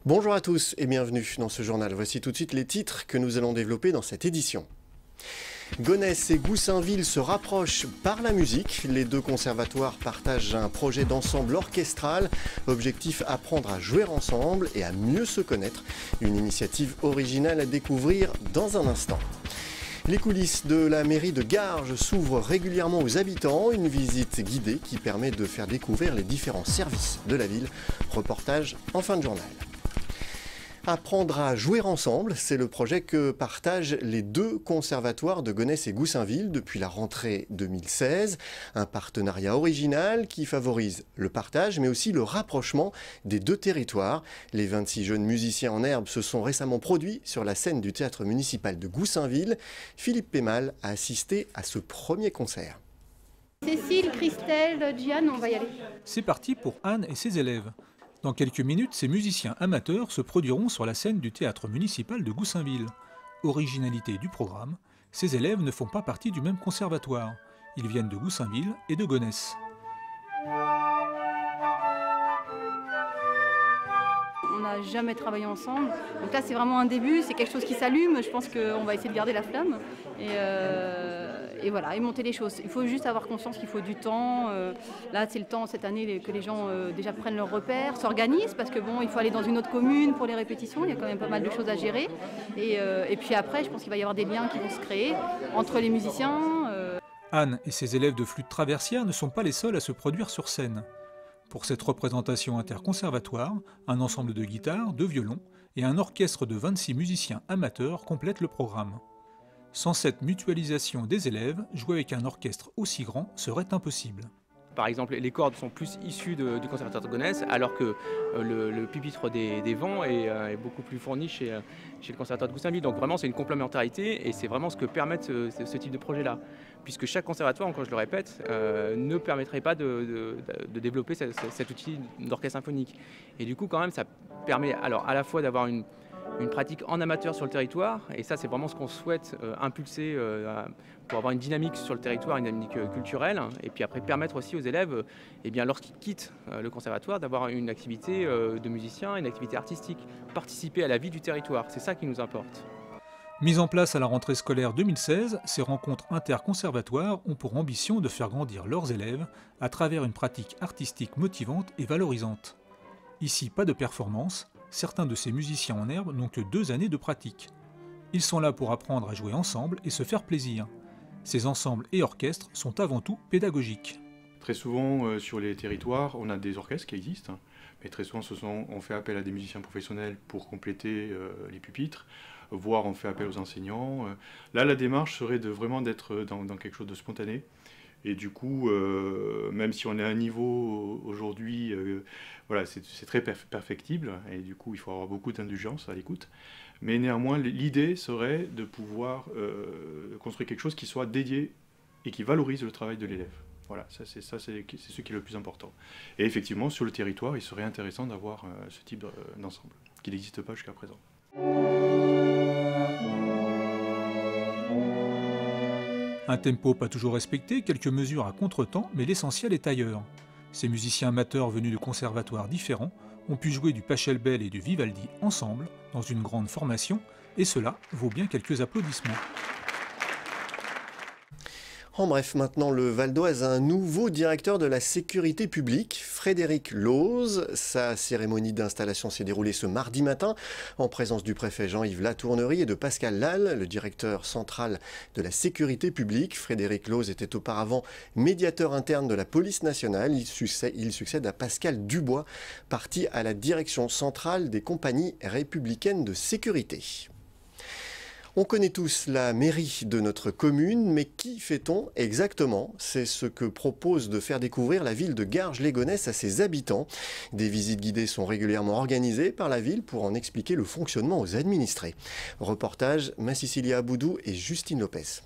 Bonjour à tous et bienvenue dans ce journal. Voici tout de suite les titres que nous allons développer dans cette édition. Gonesse et Goussainville se rapprochent par la musique. Les deux conservatoires partagent un projet d'ensemble orchestral. Objectif, apprendre à jouer ensemble et à mieux se connaître. Une initiative originale à découvrir dans un instant. Les coulisses de la mairie de Garges s'ouvrent régulièrement aux habitants. Une visite guidée qui permet de faire découvrir les différents services de la ville. Reportage en fin de journal. Apprendre à jouer ensemble, c'est le projet que partagent les deux conservatoires de Gonesse et Goussainville depuis la rentrée 2016. Un partenariat original qui favorise le partage mais aussi le rapprochement des deux territoires. Les 26 jeunes musiciens en herbe se sont récemment produits sur la scène du théâtre municipal de Goussainville. Philippe Pémal a assisté à ce premier concert. Cécile, Christelle, Diane, on va y aller. C'est parti pour Anne et ses élèves. Dans quelques minutes, ces musiciens amateurs se produiront sur la scène du théâtre municipal de Goussainville. Originalité du programme, ces élèves ne font pas partie du même conservatoire. Ils viennent de Goussainville et de Gonesse. On n'a jamais travaillé ensemble. Donc là, c'est vraiment un début, c'est quelque chose qui s'allume. Je pense qu'on va essayer de garder la flamme. Et voilà, et monter les choses. Il faut juste avoir conscience qu'il faut du temps. Là, c'est le temps cette année que les gens déjà prennent leurs repères, s'organisent, parce que bon, il faut aller dans une autre commune pour les répétitions. Il y a quand même pas mal de choses à gérer. Et puis après, je pense qu'il va y avoir des liens qui vont se créer entre les musiciens. Anne et ses élèves de flûte traversière ne sont pas les seuls à se produire sur scène. Pour cette représentation interconservatoire, un ensemble de guitares, de violons et un orchestre de 26 musiciens amateurs complètent le programme. Sans cette mutualisation des élèves, jouer avec un orchestre aussi grand serait impossible. Par exemple, les cordes sont plus issues du conservatoire de Gonesse, alors que le pupitre des vents est beaucoup plus fourni chez le conservatoire de Goussainville. Donc vraiment, c'est une complémentarité et c'est vraiment ce que permettent ce type de projet-là. Puisque chaque conservatoire, encore je le répète, ne permettrait pas de développer cet outil d'orchestre symphonique. Et du coup, quand même, ça permet alors à la fois d'avoir une pratique en amateur sur le territoire, et ça c'est vraiment ce qu'on souhaite impulser pour avoir une dynamique sur le territoire, une dynamique culturelle, et puis après permettre aussi aux élèves, lorsqu'ils quittent le conservatoire, d'avoir une activité de musicien, une activité artistique, participer à la vie du territoire, c'est ça qui nous importe. Mise en place à la rentrée scolaire 2016, ces rencontres interconservatoires ont pour ambition de faire grandir leurs élèves à travers une pratique artistique motivante et valorisante. Ici, pas de performance. Certains de ces musiciens en herbe n'ont que 2 années de pratique. Ils sont là pour apprendre à jouer ensemble et se faire plaisir. Ces ensembles et orchestres sont avant tout pédagogiques. Très souvent, sur les territoires, on a des orchestres qui existent, mais très souvent, on fait appel à des musiciens professionnels pour compléter les pupitres, voire on fait appel aux enseignants. Là, la démarche serait vraiment d'être dans quelque chose de spontané. Et du coup, même si on est à un niveau aujourd'hui, voilà, c'est très perfectible, et du coup, il faut avoir beaucoup d'indulgence à l'écoute. Mais néanmoins, l'idée serait de pouvoir construire quelque chose qui soit dédié et qui valorise le travail de l'élève. Voilà, c'est ce qui est le plus important. Et effectivement, sur le territoire, il serait intéressant d'avoir ce type d'ensemble, qui n'existe pas jusqu'à présent. Un tempo pas toujours respecté, quelques mesures à contretemps, mais l'essentiel est ailleurs. Ces musiciens amateurs venus de conservatoires différents ont pu jouer du Pachelbel et du Vivaldi ensemble, dans une grande formation, et cela vaut bien quelques applaudissements. En bref, maintenant le Val d'Oise a un nouveau directeur de la sécurité publique, Frédéric Lose. Sa cérémonie d'installation s'est déroulée ce mardi matin en présence du préfet Jean-Yves Latournerie et de Pascal Lal, le directeur central de la sécurité publique. Frédéric Lose était auparavant médiateur interne de la police nationale. Il succède à Pascal Dubois, parti à la direction centrale des compagnies républicaines de sécurité. On connaît tous la mairie de notre commune, mais qui fait-on exactement? C'est ce que propose de faire découvrir la ville de Garges-lès-Gonesse à ses habitants. Des visites guidées sont régulièrement organisées par la ville pour en expliquer le fonctionnement aux administrés. Reportage Massicilia Aboudou et Justine Lopez.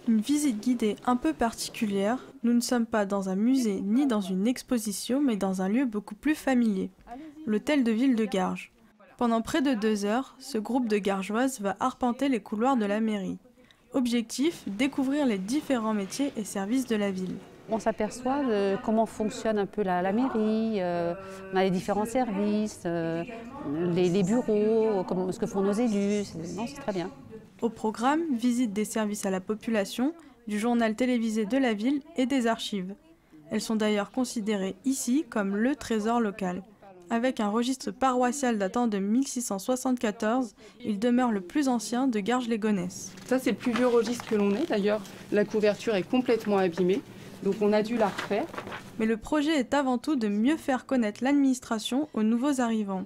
Une visite guidée un peu particulière. Nous ne sommes pas dans un musée ni dans une exposition, mais dans un lieu beaucoup plus familier, l'hôtel de ville de Garges. Pendant près de 2 heures, ce groupe de Gargeoises va arpenter les couloirs de la mairie. Objectif, découvrir les différents métiers et services de la ville. On s'aperçoit de comment fonctionne un peu la mairie, on a les différents services, les bureaux, ce que font nos élus. Non, c'est très bien. Au programme, visite des services à la population, du journal télévisé de la ville et des archives. Elles sont d'ailleurs considérées ici comme le trésor local. Avec un registre paroissial datant de 1674, il demeure le plus ancien de Garges-les-Gonesse. Ça, c'est le plus vieux registre que l'on ait d'ailleurs. La couverture est complètement abîmée. Donc on a dû la refaire. Mais le projet est avant tout de mieux faire connaître l'administration aux nouveaux arrivants.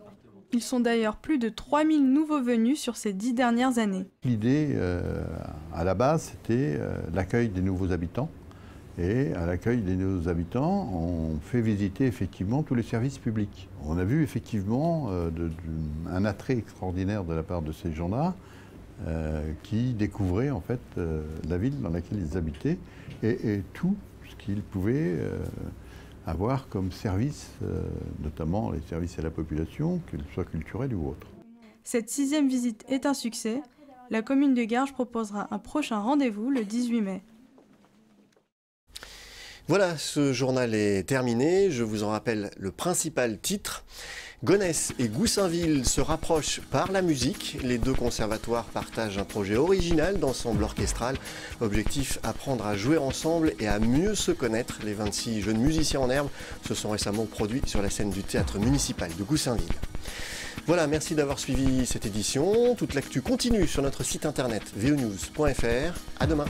Ils sont d'ailleurs plus de 3000 nouveaux venus sur ces 10 dernières années. L'idée, à la base, c'était l'accueil des nouveaux habitants. Et à l'accueil des nouveaux habitants, on fait visiter effectivement tous les services publics. On a vu effectivement un attrait extraordinaire de la part de ces gens-là qui découvraient en fait la ville dans laquelle ils habitaient et tout ce qu'ils pouvaient avoir comme service, notamment les services à la population, qu'ils soient culturels ou autres. Cette 6e visite est un succès. La commune de Garges proposera un prochain rendez-vous le 18 mai. Voilà, ce journal est terminé. Je vous en rappelle le principal titre. Gonesse et Goussainville se rapprochent par la musique. Les deux conservatoires partagent un projet original d'ensemble orchestral. Objectif, apprendre à jouer ensemble et à mieux se connaître. Les 26 jeunes musiciens en herbe se sont récemment produits sur la scène du théâtre municipal de Goussainville. Voilà, merci d'avoir suivi cette édition. Toute l'actu continue sur notre site internet vonews.fr. À demain.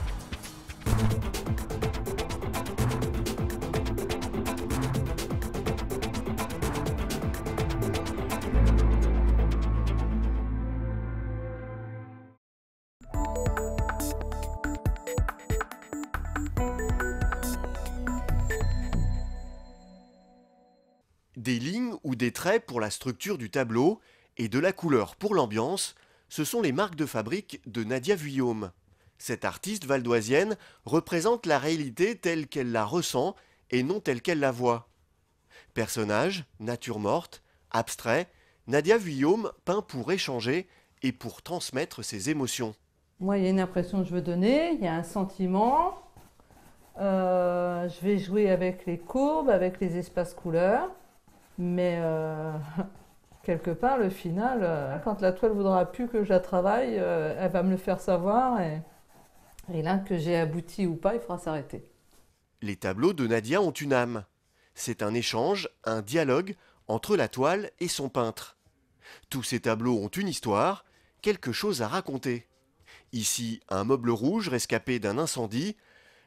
Des lignes ou des traits pour la structure du tableau et de la couleur pour l'ambiance, ce sont les marques de fabrique de Nadia Vuillaume. Cette artiste valdoisienne représente la réalité telle qu'elle la ressent et non telle qu'elle la voit. Personnage, nature morte, abstrait, Nadia Vuillaume peint pour échanger et pour transmettre ses émotions. Moi, il y a une impression que je veux donner, il y a un sentiment. Je vais jouer avec les courbes, avec les espaces couleurs. Mais quelque part, le final, quand la toile voudra plus que je la travaille, elle va me le faire savoir. Et là, que j'ai abouti ou pas, il faudra s'arrêter. Les tableaux de Nadia ont une âme. C'est un échange, un dialogue entre la toile et son peintre. Tous ces tableaux ont une histoire, quelque chose à raconter. Ici, un meuble rouge rescapé d'un incendie,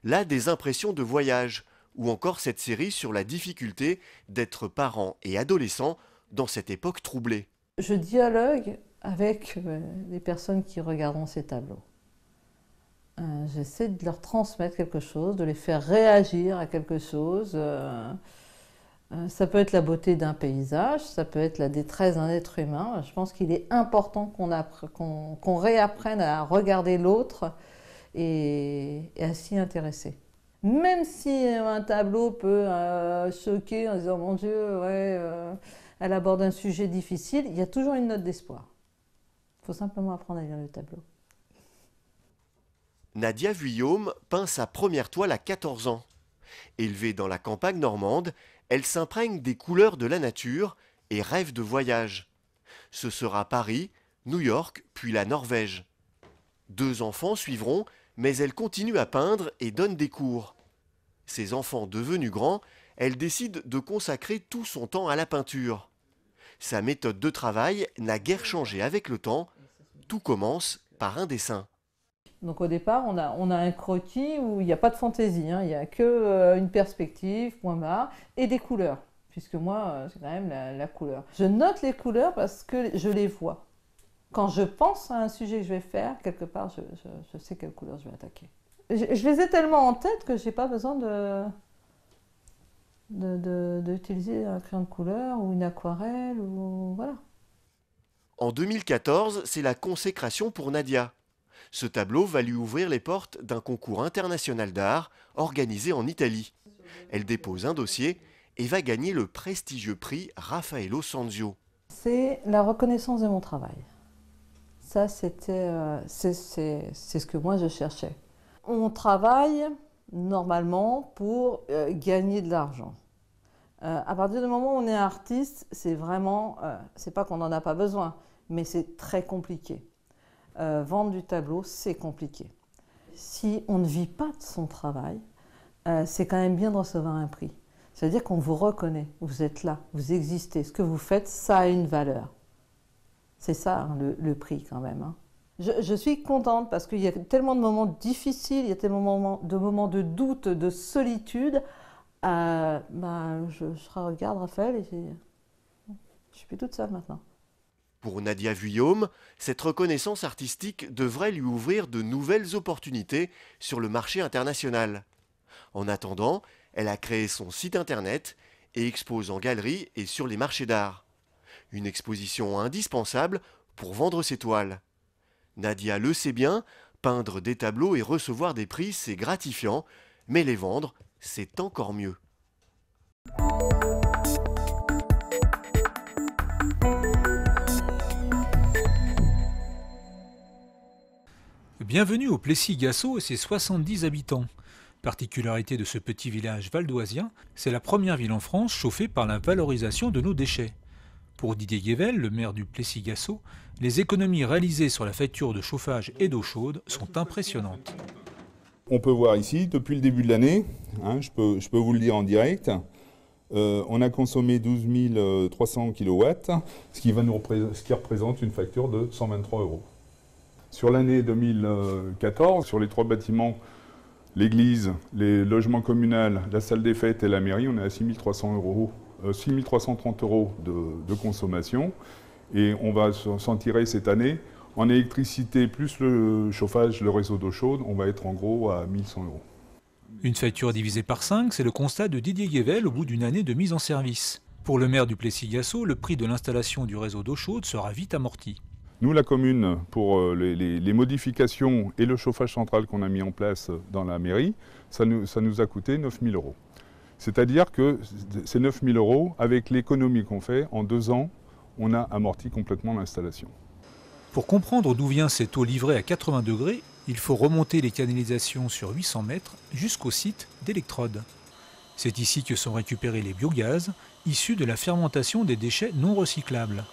là des impressions de voyage, ou encore cette série sur la difficulté d'être parent et adolescent dans cette époque troublée. Je dialogue avec les personnes qui regarderont ces tableaux. J'essaie de leur transmettre quelque chose, de les faire réagir à quelque chose. Ça peut être la beauté d'un paysage, ça peut être la détresse d'un être humain. Je pense qu'il est important qu'on réapprenne à regarder l'autre et à s'y intéresser. Même si un tableau peut choquer en disant « Mon Dieu, elle aborde un sujet difficile », il y a toujours une note d'espoir. Il faut simplement apprendre à lire le tableau. Nadia Vuillaume peint sa première toile à 14 ans. Élevée dans la campagne normande, elle s'imprègne des couleurs de la nature et rêve de voyage. Ce sera Paris, New York, puis la Norvège. 2 enfants suivront, mais elle continue à peindre et donne des cours. Ses enfants devenus grands, elle décide de consacrer tout son temps à la peinture. Sa méthode de travail n'a guère changé avec le temps. Tout commence par un dessin. Donc au départ, on a un croquis où il n'y a pas de fantaisie, il n'y a qu'une perspective, point barre, et des couleurs, puisque moi, c'est quand même la couleur. Je note les couleurs parce que je les vois. Quand je pense à un sujet que je vais faire, quelque part, je sais quelle couleur je vais attaquer. Je les ai tellement en tête que je n'ai pas besoin d'utiliser un crayon de couleur ou une aquarelle, ou voilà. En 2014, c'est la consécration pour Nadia. Ce tableau va lui ouvrir les portes d'un concours international d'art organisé en Italie. Elle dépose un dossier et va gagner le prestigieux prix Raffaello Sanzio. C'est la reconnaissance de mon travail. Ça, c'est ce que moi je cherchais. On travaille normalement, pour gagner de l'argent. À partir du moment où on est artiste, c'est vraiment, c'est pas qu'on n'en a pas besoin, mais c'est très compliqué. Vendre du tableau, c'est compliqué. Si on ne vit pas de son travail, c'est quand même bien de recevoir un prix. C'est-à-dire qu'on vous reconnaît, vous êtes là, vous existez, ce que vous faites, ça a une valeur. C'est ça, hein, le prix quand même. Hein. Je suis contente parce qu'il y a tellement de moments difficiles, il y a tellement de moments de doute, de solitude. Je regarde Raphaël et je suis plus toute seule maintenant. Pour Nadia Vuillaume, cette reconnaissance artistique devrait lui ouvrir de nouvelles opportunités sur le marché international. En attendant, elle a créé son site internet et expose en galerie et sur les marchés d'art. Une exposition indispensable pour vendre ses toiles. Nadia le sait bien, peindre des tableaux et recevoir des prix, c'est gratifiant, mais les vendre, c'est encore mieux. Bienvenue au Plessis-Gassot et ses 70 habitants. Particularité de ce petit village valdoisien, c'est la première ville en France chauffée par la valorisation de nos déchets. Pour Didier Guével, le maire du Plessis-Gassot, les économies réalisées sur la facture de chauffage et d'eau chaude sont impressionnantes. On peut voir ici, depuis le début de l'année, hein, je peux vous le dire en direct, on a consommé 12 300 kW, ce qui représente une facture de 123 €. Sur l'année 2014, sur les 3 bâtiments, l'église, les logements communaux, la salle des fêtes et la mairie, on est à 6 330 € de consommation. Et on va s'en tirer cette année. En électricité plus le chauffage, le réseau d'eau chaude, on va être en gros à 1 100 €. Une facture divisée par 5, c'est le constat de Didier Guével au bout d'une année de mise en service. Pour le maire du Plessis-Gassot, le prix de l'installation du réseau d'eau chaude sera vite amorti. Nous, la commune, pour les modifications et le chauffage central qu'on a mis en place dans la mairie, ça nous a coûté 9 000 €. C'est-à-dire que ces 9 000 €, avec l'économie qu'on fait, en 2 ans, on a amorti complètement l'installation. Pour comprendre d'où vient cette eau livrée à 80 degrés, il faut remonter les canalisations sur 800 mètres jusqu'au site d'électrode. C'est ici que sont récupérés les biogaz, issus de la fermentation des déchets non recyclables.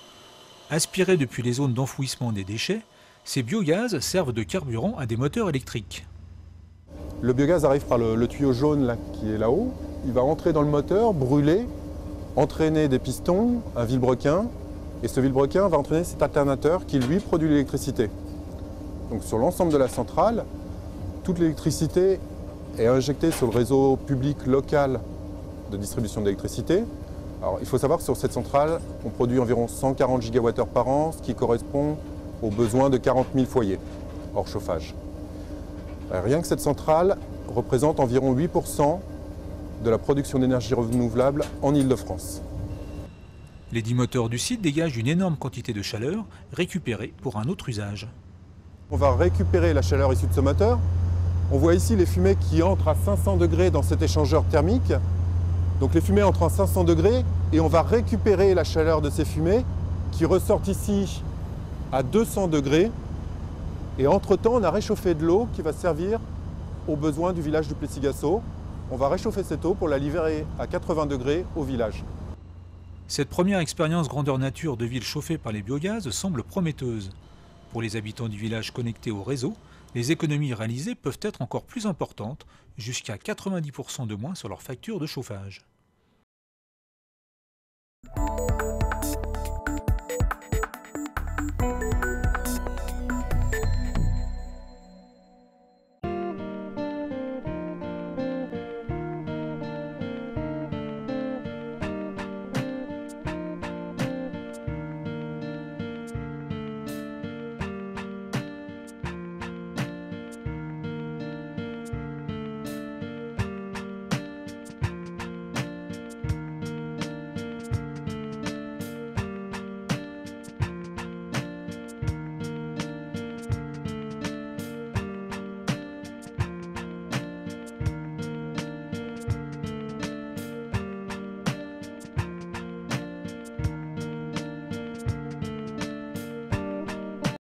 Aspirés depuis les zones d'enfouissement des déchets, ces biogaz servent de carburant à des moteurs électriques. Le biogaz arrive par le tuyau jaune là, qui est là-haut. Il va entrer dans le moteur, brûler, entraîner des pistons, un vilebrequin. Et ce vilebrequin va entraîner cet alternateur qui, lui, produit l'électricité. Donc sur l'ensemble de la centrale, toute l'électricité est injectée sur le réseau public local de distribution d'électricité. Alors, il faut savoir que sur cette centrale, on produit environ 140 gigawattheures par an, ce qui correspond aux besoins de 40 000 foyers, hors chauffage. Rien que cette centrale représente environ 8% de la production d'énergie renouvelable en Île-de-France. Les 10 moteurs du site dégagent une énorme quantité de chaleur, récupérée pour un autre usage. On va récupérer la chaleur issue de ce moteur. On voit ici les fumées qui entrent à 500 degrés dans cet échangeur thermique. Donc les fumées entrent à 500 degrés et on va récupérer la chaleur de ces fumées qui ressortent ici à 200 degrés. Et entre-temps, on a réchauffé de l'eau qui va servir aux besoins du village du Plessis-Gassot. On va réchauffer cette eau pour la livrer à 80 degrés au village. Cette première expérience grandeur nature de ville chauffée par les biogaz semble prometteuse. Pour les habitants du village connectés au réseau, les économies réalisées peuvent être encore plus importantes, jusqu'à 90% de moins sur leur facture de chauffage.